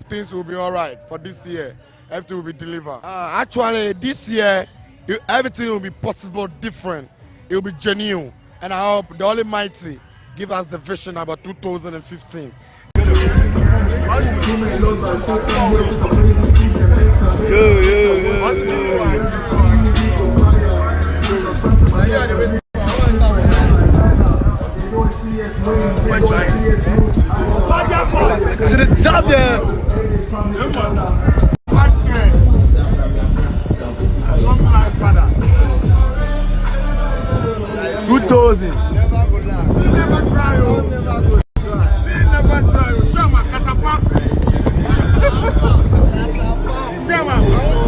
things will be all right for this year. Everything will be delivered. Actually, this year, everything will be possible, different. It will be genuine. And I hope the Almighty give us the vision about 2015. To the top there. Long life, father. 2000. Never cry, oh. Never go cry. Never cry, oh. Chama, Kasapa. Chama.